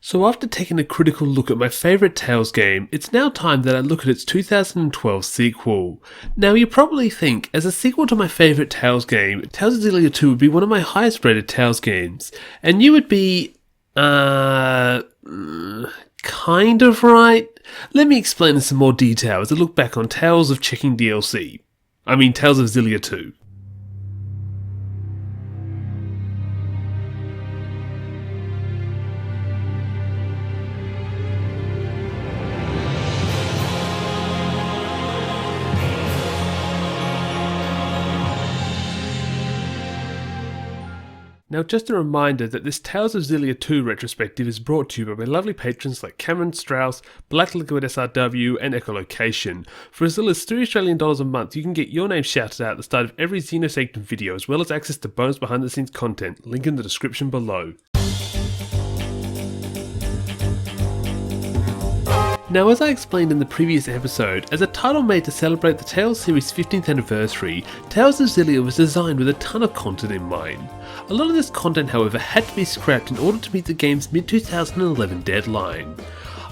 So after taking a critical look at my favourite Tales game, it's now time that I look at its 2012 sequel. Now you probably think, as a sequel to my favourite Tales game, Tales of Xillia 2 would be one of my highest rated Tales games, and you would be, kind of right? Let me explain in some more detail as I look back on Tales of Checking DLC. Tales of Xillia 2. Now just a reminder that this Tales of Xillia 2 retrospective is brought to you by my lovely patrons like Cameron Strauss, Black Liquid SRW and Echolocation. For as little as $3 a month you can get your name shouted out at the start of every Xenosanctum video as well as access to bonus behind the scenes content, link in the description below. Now, as I explained in the previous episode, as a title made to celebrate the Tales series' 15th anniversary, Tales of Xillia was designed with a ton of content in mind. A lot of this content, however, had to be scrapped in order to meet the game's mid-2011 deadline.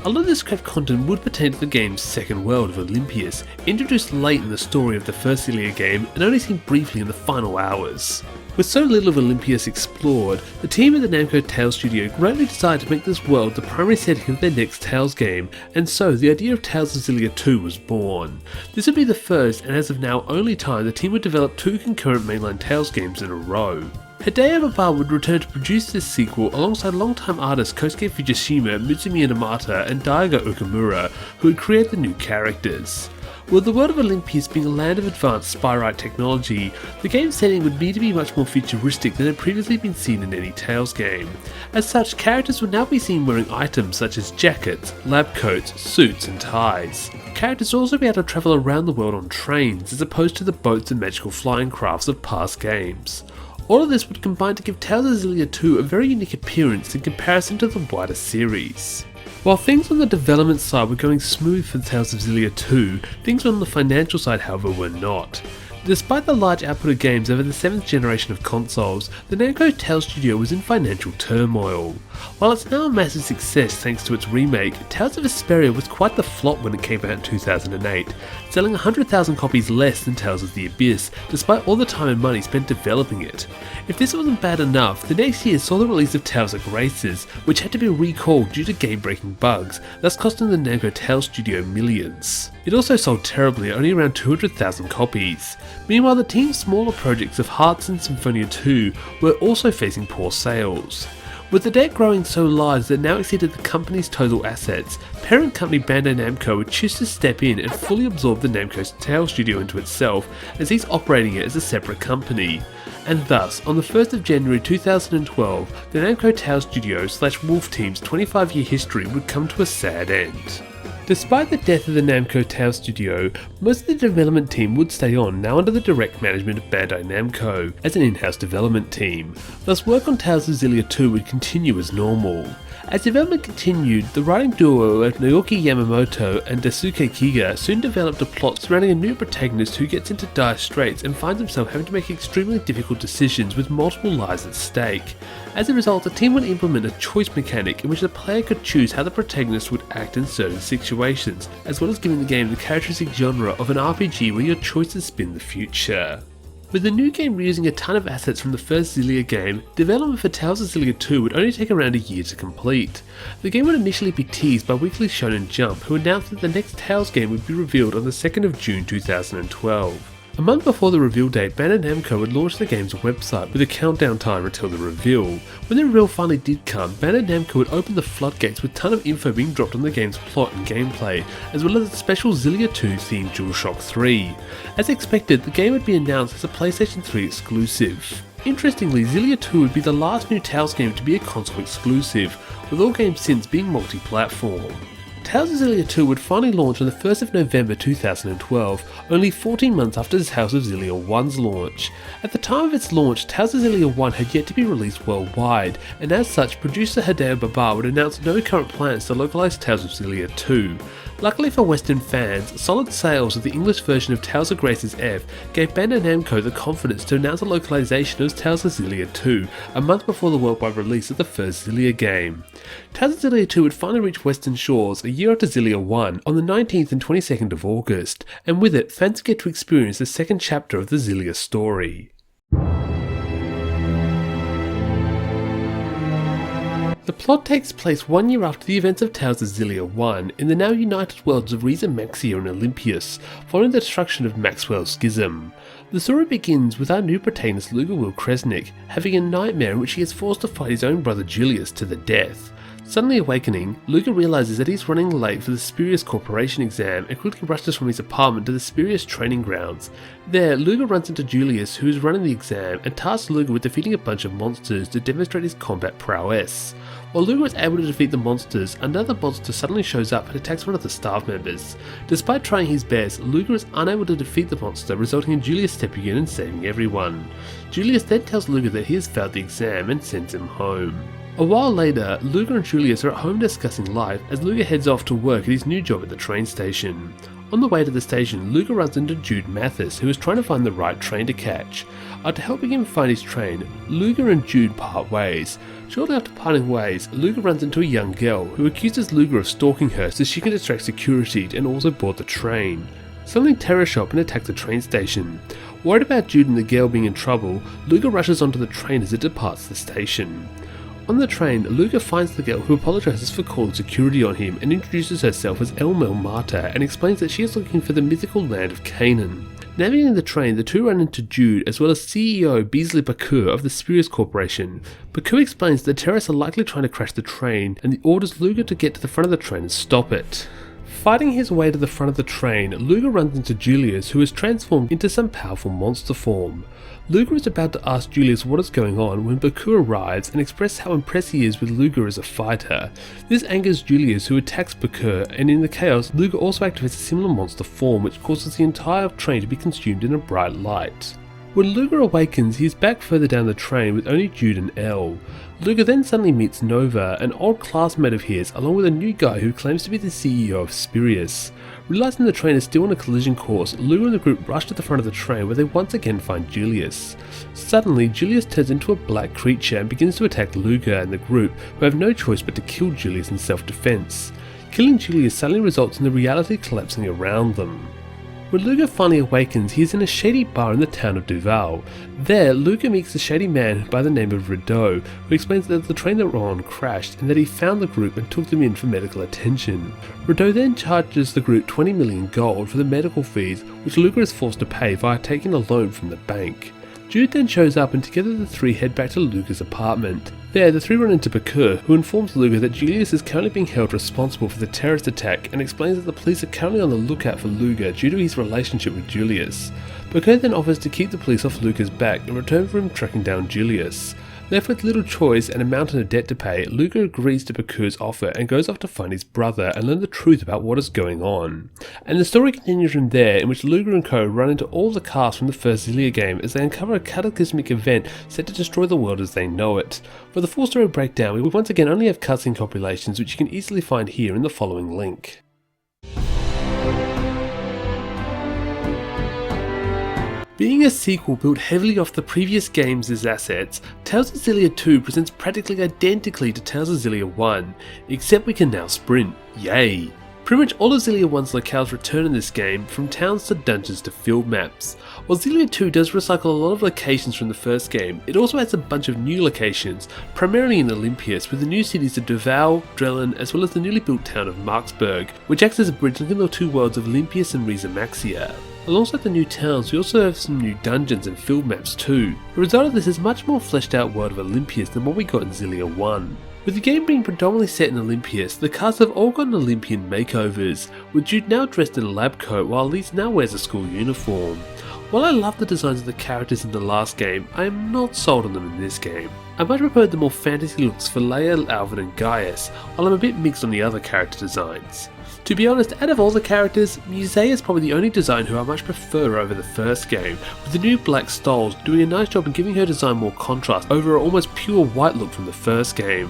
A lot of this scrapped content would pertain to the game's second world of Olympias, introduced late in the story of the first Xillia game and only seen briefly in the final hours. With so little of Olympias explored, the team at the Namco Tales studio greatly decided to make this world the primary setting of their next Tales game, and so the idea of Tales of Xillia 2 was born. This would be the first, and as of now only time, the team would develop two concurrent mainline Tales games in a row. Hideo Baba would return to produce this sequel alongside longtime artists Kosuke Fujishima, Mitsumi Inamata and Daigo Okamura, who would create the new characters. With the world of Olympias being a land of advanced spyrite technology, the game's setting would need to be much more futuristic than had previously been seen in any Tales game. As such, characters would now be seen wearing items such as jackets, lab coats, suits and ties. Characters would also be able to travel around the world on trains as opposed to the boats and magical flying crafts of past games. All of this would combine to give Tales of Xillia 2 a very unique appearance in comparison to the wider series. While things on the development side were going smooth for Tales of Xillia 2, things on the financial side however were not. Despite the large output of games over the 7th generation of consoles, the Namco Tales studio was in financial turmoil. While it's now a massive success thanks to its remake, Tales of Vesperia was quite the flop when it came out in 2008, selling 100,000 copies less than Tales of the Abyss, despite all the time and money spent developing it. If this wasn't bad enough, the next year saw the release of Tales of Graces, which had to be recalled due to game-breaking bugs, thus costing the Namco Tales studio millions. It also sold terribly at only around 200,000 copies. Meanwhile, the team's smaller projects of Hearts and Symphonia 2 were also facing poor sales. With the debt growing so large that it now exceeded the company's total assets, parent company Bandai Namco would choose to step in and fully absorb the Namco Tales studio into itself, as he's operating it as a separate company. And thus, on the 1st of January 2012, the Namco Tales studio / Wolf Team's 25-year history would come to a sad end. Despite the death of the Namco Tales studio, most of the development team would stay on, now under the direct management of Bandai Namco, as an in-house development team. Thus work on Tales of Xillia 2 would continue as normal. As development continued, the writing duo of Naoki Yamamoto and Daisuke Kiga soon developed a plot surrounding a new protagonist who gets into dire straits and finds himself having to make extremely difficult decisions with multiple lives at stake. As a result, the team would implement a choice mechanic in which the player could choose how the protagonist would act in certain situations, as well as giving the game the characteristic genre of an RPG where your choices spin the future. With the new game reusing a ton of assets from the first Xillia game, development for Tales of Xillia 2 would only take around a year to complete. The game would initially be teased by Weekly Shonen Jump, who announced that the next Tales game would be revealed on the 2nd of June 2012. A month before the reveal date, Bandai Namco would launch the game's website with a countdown timer until the reveal. When the reveal finally did come, Bandai Namco would open the floodgates with a ton of info being dropped on the game's plot and gameplay, as well as a special Xillia 2 themed DualShock 3. As expected, the game would be announced as a PlayStation 3 exclusive. Interestingly, Xillia 2 would be the last new Tales game to be a console exclusive, with all games since being multi-platform. Tales of Xillia 2 would finally launch on the 1st of November 2012, only 14 months after Tales of Xillia 1's launch. At the time of its launch, Tales of Xillia 1 had yet to be released worldwide, and as such, producer Hideo Baba would announce no current plans to localize Tales of Xillia 2. Luckily for Western fans, solid sales of the English version of Tales of Grace's F gave Bandai Namco the confidence to announce a localization of Tales of Xillia 2 a month before the worldwide release of the first Xillia game. Tales of Xillia 2 would finally reach Western shores a year after Xillia 1 on the 19th and 22nd of August, and with it fans get to experience the second chapter of the Xillia story. The plot takes place 1 year after the events of Tales of Xillia 1 in the now united worlds of Riza Maxia and Olympius, following the destruction of Maxwell's Schism. The story begins with our new protagonist Luger Will Kresnik having a nightmare in which he is forced to fight his own brother Julius to the death. Suddenly awakening, Luger realises that he's running late for the Spurious Corporation exam and quickly rushes from his apartment to the Spurious training grounds. There, Luger runs into Julius, who is running the exam, and tasks Luger with defeating a bunch of monsters to demonstrate his combat prowess. While Luger is able to defeat the monsters, another monster suddenly shows up and attacks one of the staff members. Despite trying his best, Luger is unable to defeat the monster, resulting in Julius stepping in and saving everyone. Julius then tells Luger that he has failed the exam and sends him home. A while later, Luger and Julius are at home discussing life as Luger heads off to work at his new job at the train station. On the way to the station, Luger runs into Jude Mathis, who is trying to find the right train to catch. After helping him find his train, Luger and Jude part ways. Shortly after parting ways, Luger runs into a young girl who accuses Luger of stalking her so she can distract security and also board the train. Suddenly terror shop and attack the train station. Worried about Jude and the girl being in trouble, Luger rushes onto the train as it departs the station. On the train, Luger finds the girl who apologises for calling security on him and introduces herself as Elmel Marta and explains that she is looking for the mythical land of Canaan. Navigating the train, the two run into Jude as well as CEO Beasley Bakur of the Spurious Corporation. Bakur explains that terrorists are likely trying to crash the train and orders Luger to get to the front of the train and stop it. Fighting his way to the front of the train, Luger runs into Julius, who is transformed into some powerful monster form. Luger is about to ask Julius what is going on when Bakur arrives and expresses how impressed he is with Luger as a fighter. This angers Julius, who attacks Bakur, and in the chaos, Luger also activates a similar monster form which causes the entire train to be consumed in a bright light. When Luger awakens, he is back further down the train with only Jude and Elle. Luger then suddenly meets Nova, an old classmate of his, along with a new guy who claims to be the CEO of Spurious. Realising the train is still on a collision course, Luger and the group rush to the front of the train where they once again find Julius. Suddenly, Julius turns into a black creature and begins to attack Luger and the group, who have no choice but to kill Julius in self-defense. Killing Julius suddenly results in the reality collapsing around them. When Luger finally awakens, he is in a shady bar in the town of Duval. There, Luger meets a shady man by the name of Rideau, who explains that the train they were on crashed and that he found the group and took them in for medical attention. Rideau then charges the group 20 million gold for the medical fees, which Luger is forced to pay via taking a loan from the bank. Jude then shows up and together the three head back to Luger's apartment. There, the three run into Bakur, who informs Luger that Julius is currently being held responsible for the terrorist attack and explains that the police are currently on the lookout for Luger due to his relationship with Julius. Bakur then offers to keep the police off Luger's back in return for him tracking down Julius. Left with little choice and a mountain of debt to pay, Luger agrees to Bakur's offer and goes off to find his brother and learn the truth about what is going on. And the story continues from there, in which Luger and co run into all the cast from the first Xillia game as they uncover a cataclysmic event set to destroy the world as they know it. For the full story breakdown, we once again only have cutscene compilations, which you can easily find here in the following link. Being a sequel built heavily off the previous games' assets, Tales of Xillia 2 presents practically identically to Tales of Xillia 1, except we can now sprint. Yay! Pretty much all of Xillia 1's locales return in this game, from towns to dungeons to field maps. While Xillia 2 does recycle a lot of locations from the first game, it also adds a bunch of new locations, primarily in Olympius, with the new cities of Duval, Drellin, as well as the newly built town of Marksburg, which acts as a bridge linking the two worlds of Olympius and Riza Maxia. Alongside the new towns, we also have some new dungeons and field maps too. The result of this is a much more fleshed out world of Olympius than what we got in Xillia 1. With the game being predominantly set in Olympius, the cast have all gotten Olympian makeovers, with Jude now dressed in a lab coat while Elise now wears a school uniform. While I love the designs of the characters in the last game, I am not sold on them in this game. I much prefer the more fantasy looks for Leia, Alvin and Gaius, while I'm a bit mixed on the other character designs. To be honest, out of all the characters, Musea is probably the only design who I much prefer over the first game, with the new black stoles doing a nice job in giving her design more contrast over her almost pure white look from the first game.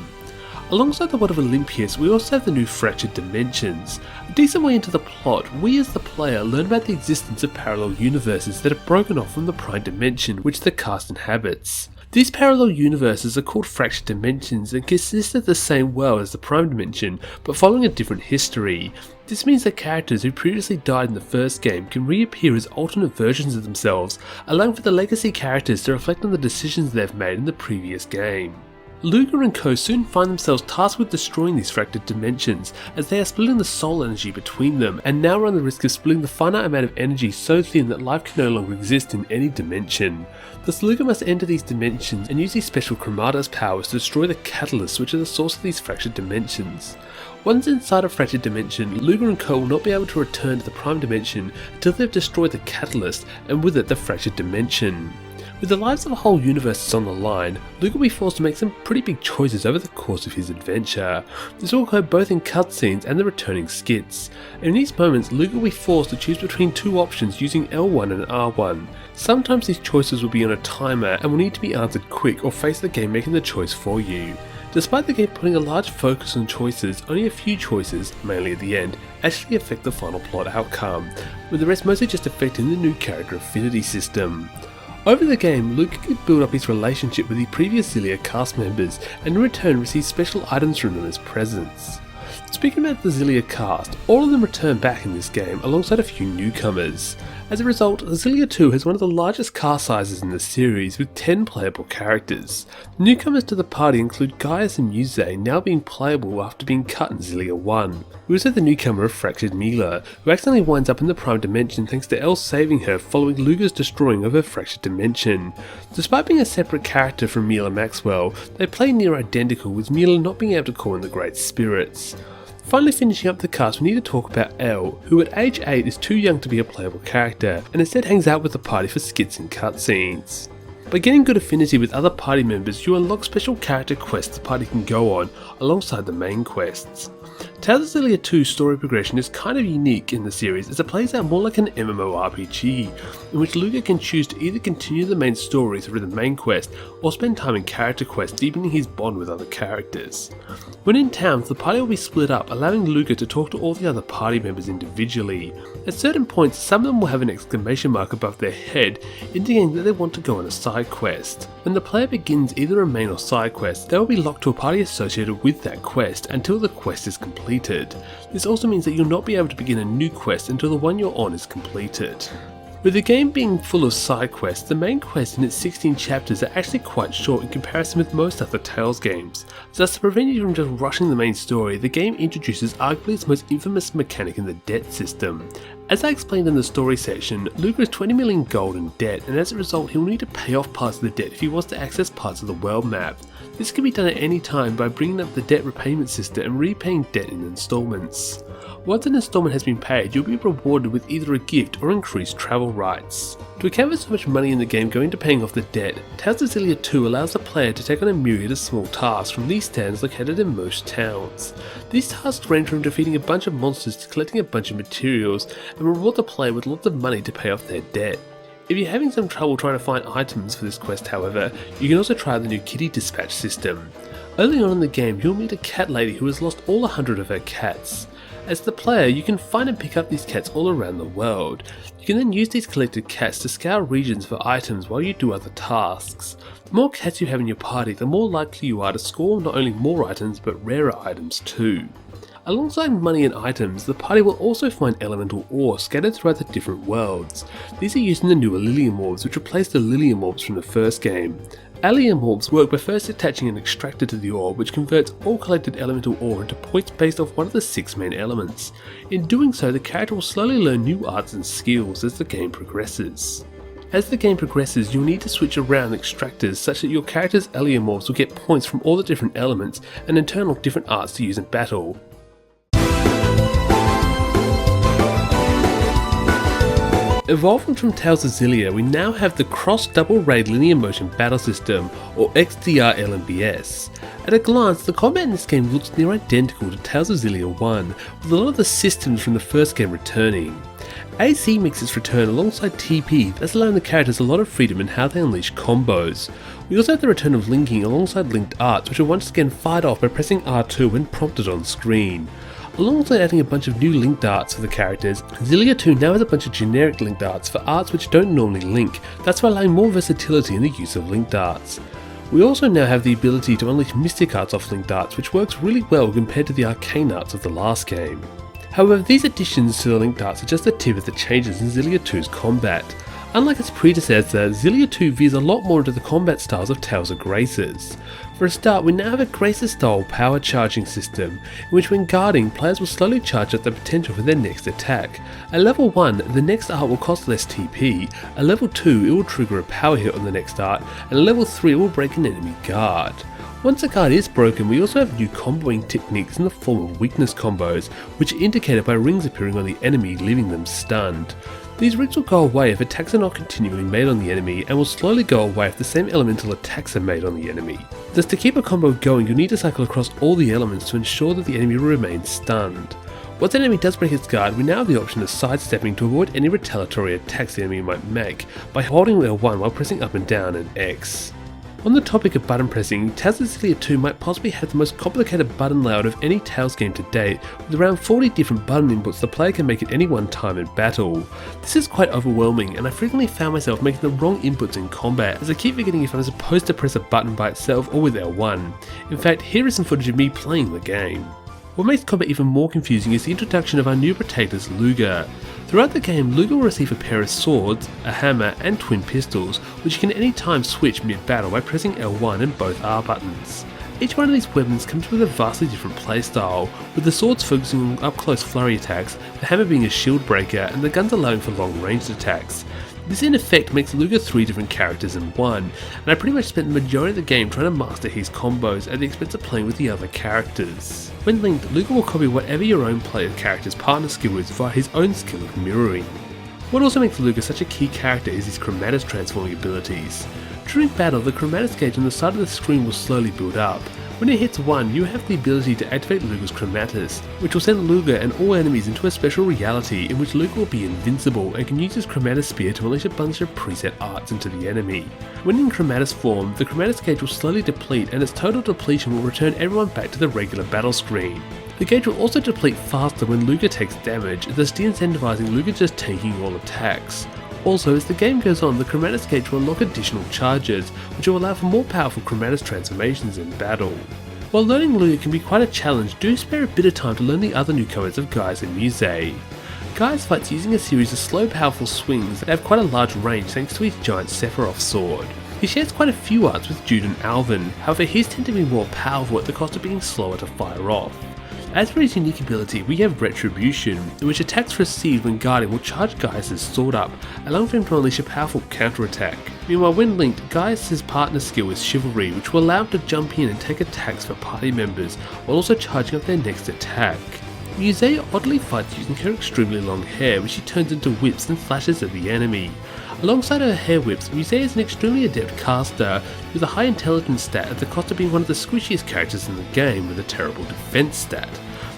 Alongside the world of Olympius, we also have the new fractured dimensions. A decent way into the plot, we as the player learn about the existence of parallel universes that have broken off from the prime dimension which the cast inhabits. These parallel universes are called fractured dimensions and consist of the same world as the prime dimension, but following a different history. This means that characters who previously died in the first game can reappear as alternate versions of themselves, allowing for the legacy characters to reflect on the decisions they've made in the previous game. Luger and co soon find themselves tasked with destroying these fractured dimensions, as they are splitting the soul energy between them and now run the risk of splitting the finite amount of energy so thin that life can no longer exist in any dimension. Thus Luger must enter these dimensions and use these special chromatas powers to destroy the catalysts which are the source of these fractured dimensions. Once inside a fractured dimension, Luger and co will not be able to return to the prime dimension until they've destroyed the catalyst and with it the fractured dimension. With the lives of a whole universe on the line, Luke will be forced to make some pretty big choices over the course of his adventure. This will occur both in cutscenes and the returning skits. In these moments, Luke will be forced to choose between two options using L1 and R1. Sometimes these choices will be on a timer and will need to be answered quick or face the game making the choice for you. Despite the game putting a large focus on choices, only a few choices, mainly at the end, actually affect the final plot outcome, with the rest mostly just affecting the new character affinity system. Over the game, Luke can build up his relationship with the previous Xillia cast members and in return receive special items from them as presents. Speaking about the Xillia cast, all of them return back in this game alongside a few newcomers. As a result, Xillia 2 has one of the largest cast sizes in the series with 10 playable characters. Newcomers to the party include Gaius and Muze, now being playable after being cut in Xillia 1. We also have the newcomer of Fractured Mila, who accidentally winds up in the prime dimension thanks to Elle saving her following Luger's destroying of her fractured dimension. Despite being a separate character from Mila Maxwell, they play near identical, with Mila not being able to call in the Great Spirits. Finally finishing up the cast, we need to talk about Elle, who at age 8 is too young to be a playable character, and instead hangs out with the party for skits and cutscenes. By getting good affinity with other party members, you unlock special character quests the party can go on, alongside the main quests. Tales of Xillia 2's story progression is kind of unique in the series as it plays out more like an MMORPG, in which Luger can choose to either continue the main story through the main quest or spend time in character quests deepening his bond with other characters. When in town, the party will be split up, allowing Luger to talk to all the other party members individually. At certain points, some of them will have an exclamation mark above their head, indicating that they want to go on a side quest. When the player begins either a main or side quest, they will be locked to a party associated with that quest until the quest is completed. This also means that you'll not be able to begin a new quest until the one you're on is completed. With the game being full of side quests, the main quest in its 16 chapters are actually quite short in comparison with most other Tales games. Thus, to prevent you from just rushing the main story, the game introduces arguably its most infamous mechanic in the debt system. As I explained in the story section, Luger is 20 million gold in debt, and as a result he'll need to pay off parts of the debt if he wants to access parts of the world map. This can be done at any time by bringing up the debt repayment system and repaying debt in installments. Once an installment has been paid, you'll be rewarded with either a gift or increased travel rights. To account for so much money in the game going to paying off the debt, Tales of Xillia 2 allows the player to take on a myriad of small tasks from these stands located in most towns. These tasks range from defeating a bunch of monsters to collecting a bunch of materials and reward the player with lots of money to pay off their debt. If you're having some trouble trying to find items for this quest, however, you can also try the new kitty dispatch system. Early on in the game, you'll meet a cat lady who has lost all 100 of her cats. As the player, you can find and pick up these cats all around the world. You can then use these collected cats to scour regions for items while you do other tasks. The more cats you have in your party, the more likely you are to score not only more items but rarer items too. Alongside money and items, the party will also find elemental ore scattered throughout the different worlds. These are used in the newer Lilium orbs, which replace the Lilium orbs from the first game. Allium orbs work by first attaching an extractor to the orb, which converts all collected elemental ore into points based off one of the 6 main elements. In doing so, the character will slowly learn new arts and skills as the game progresses. As the game progresses, you'll need to switch around extractors such that your character's allium orbs will get points from all the different elements and in turn unlock different arts to use in battle. Evolving from Tales of Xillia, we now have the Cross Double Raid Linear Motion Battle System, or XDR LMBS. At a glance, the combat in this game looks near identical to Tales of Xillia 1, with a lot of the systems from the first game returning. AC makes its return alongside TP, thus allowing the characters a lot of freedom in how they unleash combos. We also have the return of linking alongside linked arts, which are once again fired off by pressing R2 when prompted on screen. Alongside adding a bunch of new linked arts for the characters, Xillia 2 now has a bunch of generic linked arts for arts which don't normally link, thus allowing more versatility in the use of linked arts. We also now have the ability to unleash mystic arts off linked arts, which works really well compared to the arcane arts of the last game. However, these additions to the linked arts are just the tip of the changes in Xillia 2's combat. Unlike its predecessor, Xillia 2 veers a lot more into the combat styles of Tales of Graces. For a start, we now have a Graces style power charging system, in which when guarding, players will slowly charge up the potential for their next attack. At level 1, the next art will cost less TP, at level 2 it will trigger a power hit on the next art, and at level 3 it will break an enemy guard. Once a guard is broken, we also have new comboing techniques in the form of weakness combos, which are indicated by rings appearing on the enemy, leaving them stunned. These rings will go away if attacks are not continually made on the enemy, and will slowly go away if the same elemental attacks are made on the enemy. Thus, to keep a combo going, you'll need to cycle across all the elements to ensure that the enemy remains stunned. Once an enemy does break its guard, we now have the option of sidestepping to avoid any retaliatory attacks the enemy might make, by holding L1 while pressing up and down and X. On the topic of button pressing, Tales of Xillia 2 might possibly have the most complicated button layout of any Tales game to date, with around 40 different button inputs the player can make at any one time in battle. This is quite overwhelming, and I frequently found myself making the wrong inputs in combat, as I keep forgetting if I'm supposed to press a button by itself or with L1. In fact, here is some footage of me playing the game. What makes combat even more confusing is the introduction of our new protagonist Luga. Throughout the game, Luga will receive a pair of swords, a hammer and twin pistols, which you can any time switch mid-battle by pressing L1 and both R buttons. Each one of these weapons comes with a vastly different playstyle, with the swords focusing on up-close flurry attacks, the hammer being a shield breaker, and the guns allowing for long-ranged attacks. This in effect makes Luga 3 different characters in one, and I pretty much spent the majority of the game trying to master his combos at the expense of playing with the other characters. When linked, Luga will copy whatever your own player character's partner skill is via his own skill of mirroring. What also makes Luga such a key character is his chromatis transforming abilities. During battle, the chromatis gauge on the side of the screen will slowly build up. When it hits 1, you have the ability to activate Luga's chromatis, which will send Luga and all enemies into a special reality in which Luga will be invincible and can use his chromatis spear to unleash a bunch of preset arts into the enemy. When in chromatis form, the chromatis gauge will slowly deplete, and its total depletion will return everyone back to the regular battle screen. The gauge will also deplete faster when Luga takes damage, thus de-incentivizing Luga just taking all attacks. Also, as the game goes on, the chromatis gauge will unlock additional charges, which will allow for more powerful chromatis transformations in battle. While learning Luga can be quite a challenge, do spare a bit of time to learn the other newcomers of Gaius and Musei. Gaius fights using a series of slow powerful swings that have quite a large range thanks to his giant Sephiroth sword. He shares quite a few arts with Jude and Alvin, however his tend to be more powerful at the cost of being slower to fire off. As for his unique ability, we have Retribution, in which attacks received when guarding will charge Gaius' sword up, allowing for him to unleash a powerful counterattack. Meanwhile, when linked, Gaius' partner skill is Chivalry, which will allow him to jump in and take attacks for party members, while also charging up their next attack. Musei oddly fights using her extremely long hair, which she turns into whips and slashes at the enemy. Alongside her hair whips, Musei is an extremely adept caster with a high intelligence stat at the cost of being one of the squishiest characters in the game with a terrible defense stat.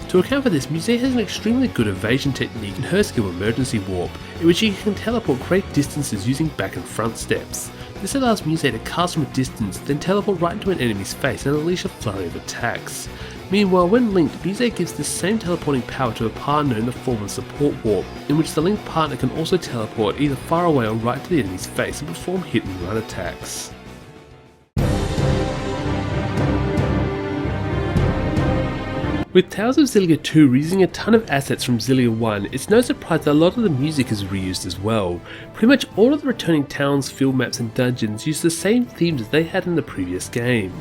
To account for this, Musei has an extremely good evasion technique in her skill Emergency Warp, in which she can teleport great distances using back and front steps. This allows Musei to cast from a distance, then teleport right into an enemy's face and unleash a flurry of attacks. Meanwhile, when linked, Musei gives the same teleporting power to a partner in the form of Support Warp, in which the linked partner can also teleport either far away or right to the enemy's face and perform hit and run attacks. With Tales of Xillia 2 reusing a ton of assets from Xillia 1, it's no surprise that a lot of the music is reused as well. Pretty much all of the returning towns, field maps and dungeons use the same themes as they had in the previous game.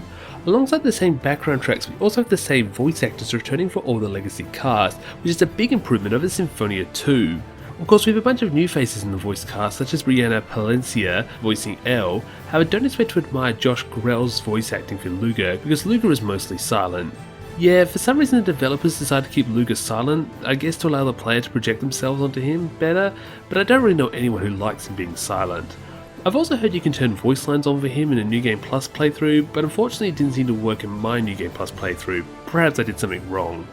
Alongside the same background tracks, we also have the same voice actors returning for all the legacy cast, which is a big improvement over Symphonia 2. Of course, we have a bunch of new faces in the voice cast, such as Brianna Palencia voicing Elle. However, don't expect to admire Josh Grell's voice acting for Luga, because Luga is mostly silent. Yeah, for some reason the developers decided to keep Luga silent, I guess to allow the player to project themselves onto him better, but I don't really know anyone who likes him being silent. I've also heard you can turn voice lines on for him in a New Game Plus playthrough, but unfortunately it didn't seem to work in my New Game Plus playthrough. Perhaps I did something wrong.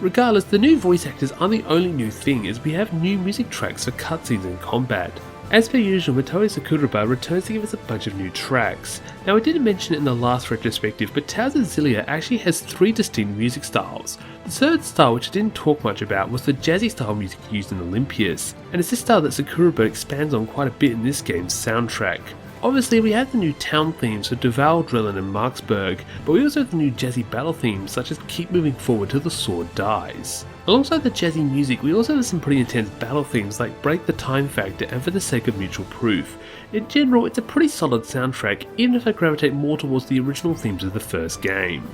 Regardless, the new voice actors aren't the only new thing, as we have new music tracks for cutscenes and combat. As per usual, Motoi Sakuraba returns to give us a bunch of new tracks. Now I didn't mention it in the last retrospective, but Tales of Xillia actually has 3 distinct music styles. The third style, which I didn't talk much about, was the jazzy style music used in Olympias, and it's this style that Sakuraba expands on quite a bit in this game's soundtrack. Obviously, we have the new town themes for Duval, Drillin and Marksburg, but we also have the new jazzy battle themes such as Keep Moving Forward Till the Sword Dies. Alongside the jazzy music, we also have some pretty intense battle themes like Break the Time Factor and For the Sake of Mutual Proof. In general, it's a pretty solid soundtrack, even if I gravitate more towards the original themes of the first game.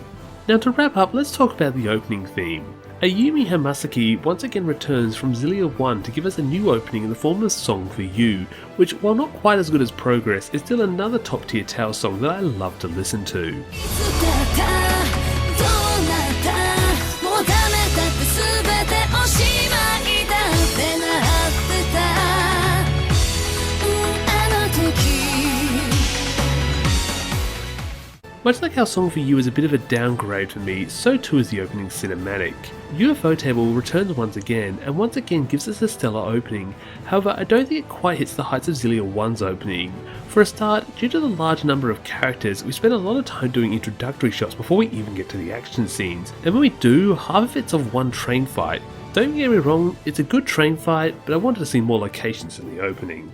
Now to wrap up, let's talk about the opening theme. Ayumi Hamasaki once again returns from Xillia 1 to give us a new opening in the form of Song for You, which, while not quite as good as Progress, is still another top tier Tales song that I love to listen to. Much like how Song for You is a bit of a downgrade for me, so too is the opening cinematic. UFO Table returns once again gives us a stellar opening. However, I don't think it quite hits the heights of Xillia 1's opening. For a start, due to the large number of characters, we spend a lot of time doing introductory shots before we even get to the action scenes, and when we do, half of it's of one train fight. Don't get me wrong, it's a good train fight, but I wanted to see more locations in the opening.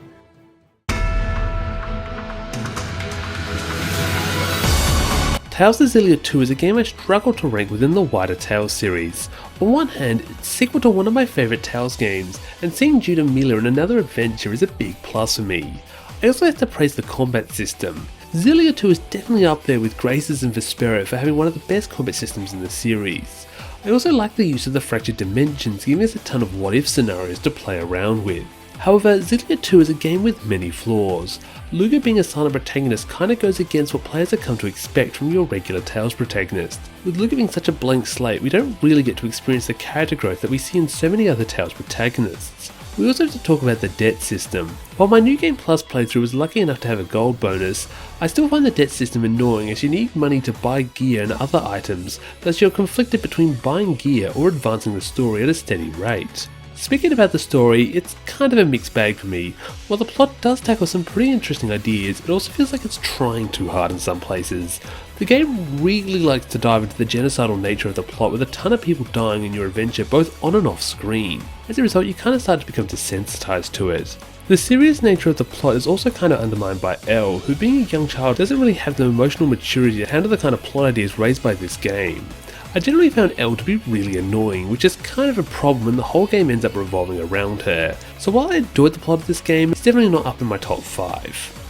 Tales of Xillia 2 is a game I struggle to rank within the wider Tales series. On one hand, it's sequel to one of my favourite Tales games, and seeing Judah Miller in another adventure is a big plus for me. I also have to praise the combat system. Xillia 2 is definitely up there with Graces and Vespero for having one of the best combat systems in the series. I also like the use of the fractured dimensions, giving us a ton of what-if scenarios to play around with. However, Xillia 2 is a game with many flaws. Luga being a silent protagonist kinda goes against what players have come to expect from your regular Tales protagonist. With Luga being such a blank slate, we don't really get to experience the character growth that we see in so many other Tales protagonists. We also have to talk about the debt system. While my New Game Plus playthrough was lucky enough to have a gold bonus, I still find the debt system annoying as you need money to buy gear and other items, thus you're conflicted between buying gear or advancing the story at a steady rate. Speaking about the story, it's kind of a mixed bag for me. While the plot does tackle some pretty interesting ideas, it also feels like it's trying too hard in some places. The game really likes to dive into the genocidal nature of the plot with a ton of people dying in your adventure both on and off screen. As a result, you kind of start to become desensitized to it. The serious nature of the plot is also kind of undermined by Elle, who being a young child doesn't really have the emotional maturity to handle the kind of plot ideas raised by this game. I generally found Elle to be really annoying, which is kind of a problem when the whole game ends up revolving around her. So while I enjoyed the plot of this game, it's definitely not up in my top 5.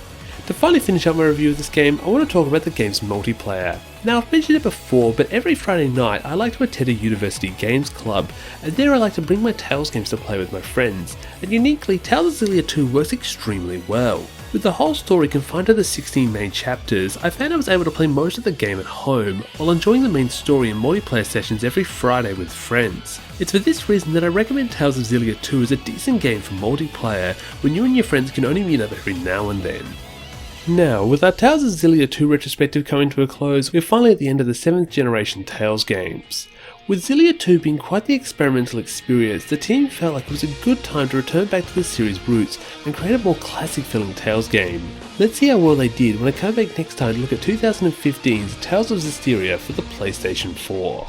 To finally finish up my review of this game, I want to talk about the game's multiplayer. Now I've mentioned it before, but every Friday night I like to attend a university games club, and there I like to bring my Tales games to play with my friends, and uniquely Tales of Xillia 2 works extremely well. With the whole story confined to the 16 main chapters, I found I was able to play most of the game at home, while enjoying the main story and multiplayer sessions every Friday with friends. It's for this reason that I recommend Tales of Xillia 2 as a decent game for multiplayer, when you and your friends can only meet up every now and then. Now, with our Tales of Xillia 2 retrospective coming to a close, we're finally at the end of the 7th generation Tales games. With Xillia 2 being quite the experimental experience, the team felt like it was a good time to return back to the series' roots and create a more classic feeling Tales game. Let's see how well they did when I come back next time to look at 2015's Tales of Zestiria for the PlayStation 4.